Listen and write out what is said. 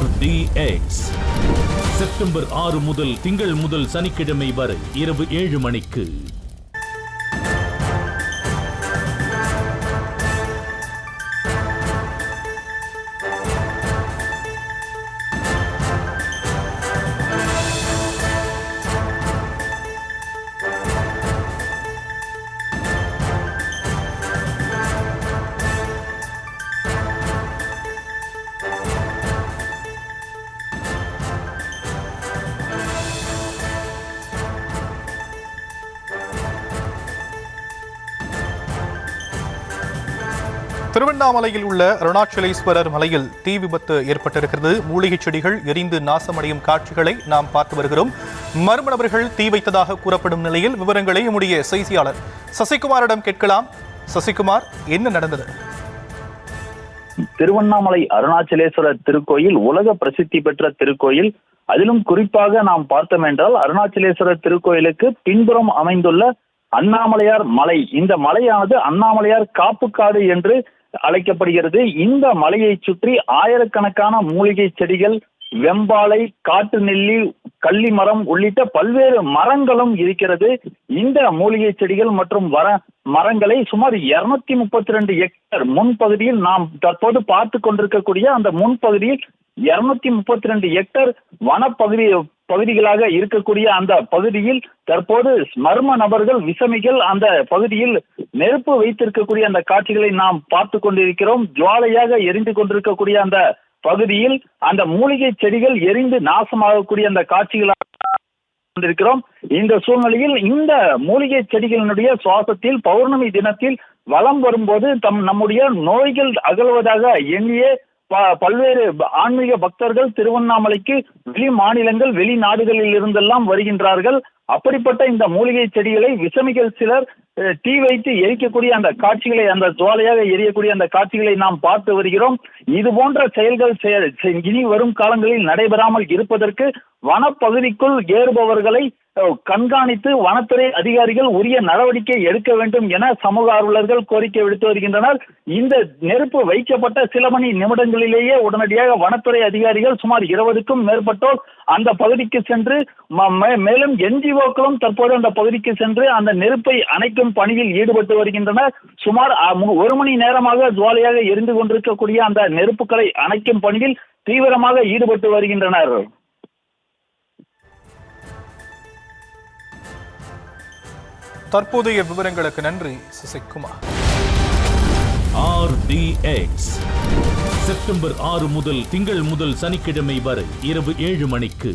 RDX September 6 முதல் திங்கள் முதல் சனிக்கிழமை வரை இரவு 7 மணிக்கு. திருவண்ணாமலையில் உள்ள அருணாச்சலேஸ்வரர் மலையில் தீ விபத்து ஏற்பட்டிருக்கிறது. மூலிகை செடிகள் எரிந்து நாசமடையும் காட்சிகளை நாம் பார்த்து வருகிறோம். மர்ம நபர்கள் தீ வைத்ததாக கூறப்படும் நிலையில் விவரங்களை நம்முடைய செய்தியாளர் சசிகுமாரிடம் கேட்கலாம். சசிகுமார், என்ன நடந்தது? திருவண்ணாமலை அருணாச்சலேஸ்வரர் திருக்கோயில் உலக பிரசித்தி பெற்ற திருக்கோயில். அதிலும் குறிப்பாக நாம் பார்த்தோம் என்றால் அருணாச்சலேஸ்வரர் திருக்கோயிலுக்கு பின்புறம் அமைந்துள்ள அண்ணாமலையார் மலை, இந்த மலையானது அண்ணாமலையார் காப்புக்காடு என்று அழைக்கப்படுகிறது. இந்த மலையை சுற்றி ஆயிரக்கணக்கான மூலிகை செடிகள், வெம்பாலை, காட்டு நெல்லி, கள்ளி மரம் உள்ளிட்ட பல்வேறு மரங்களும் இருக்கிறது. இந்த மூலிகை செடிகள் மற்றும் மரங்களை சுமார் 232 ஹெக்டேர் முன்பகுதியில் நாம் தற்போது பார்த்து கொண்டிருக்கக்கூடிய அந்த முன்பகுதியில் 232 ஹெக்டேர் பகுதிகளாக இருக்கக்கூடிய அந்த பகுதியில் தற்போது மர்ம நபர்கள், விசமிகள் அந்த பகுதியில் நெருப்பு வைத்திருக்கக்கூடிய அந்த காட்சிகளை நாம் பார்த்து கொண்டிருக்கிறோம். ஜுவாலையாக எரிந்து கொண்டிருக்கக்கூடிய அந்த பகுதியில் அந்த மூலிகை செடிகள் எரிந்து நாசமாகக்கூடிய அந்த காட்சிகளாக கொண்டிருக்கிறோம். இந்த சூழ்நிலையில் இந்த மூலிகை செடிகளினுடைய சுவாசத்தில் பௌர்ணமி தினத்தில் வலம் வரும்போது நம்முடைய நோய்கள் அகழ்வதாக எண்ணிய பல்வேறு ஆன்மீக பக்தர்கள் திருவண்ணாமலைக்கு வெளி மாநிலங்கள், வெளிநாடுகளில் இருந்தெல்லாம் வருகின்றார்கள். அப்படிப்பட்ட இந்த மூலிகை செடிகளை விசமிகள் சிலர் தீ வைத்து எரிக்கக்கூடிய அந்த காட்சிகளை, அந்த ஜுவாலையாக எரியக்கூடிய அந்த காட்சிகளை நாம் பார்த்து வருகிறோம். இது போன்ற செயல்கள் இனி வரும் காலங்களில் நடைபெறாமல் இருப்பதற்கு வனப்பகுதிக்குள் ஏறுபவர்களை கண்காணித்து வனத்துறை அதிகாரிகள் உரிய நடவடிக்கை எடுக்க வேண்டும் என சமூக ஆர்வலர்கள் கோரிக்கை விடுத்து வருகின்றனர். இந்த நெருப்பு வைக்கப்பட்ட சில மணி நிமிடங்களிலேயே உடனடியாக வனத்துறை அதிகாரிகள் சுமார் 20க்கும் மேற்பட்டோர் அந்த பகுதிக்கு சென்று, மேலும் NGOக்களும் தற்போது அந்த பகுதிக்கு சென்று அந்த நெருப்பை அணைக்கும் பணியில் ஈடுபட்டு வருகின்றனர். சுமார் 1 மணி நேரமாக ஜுவாலையாக எரிந்து கொண்டிருக்கக்கூடிய அந்த நெருப்புகளை அணைக்கும் பணியில் தீவிரமாக ஈடுபட்டு வருகின்றனர். தற்போதைய விவரங்களுக்கு நன்றி சசிகுமார். RDX செப்டம்பர் 6 முதல் திங்கள் முதல் சனிக்கிழமை வரை இரவு 7 மணிக்கு.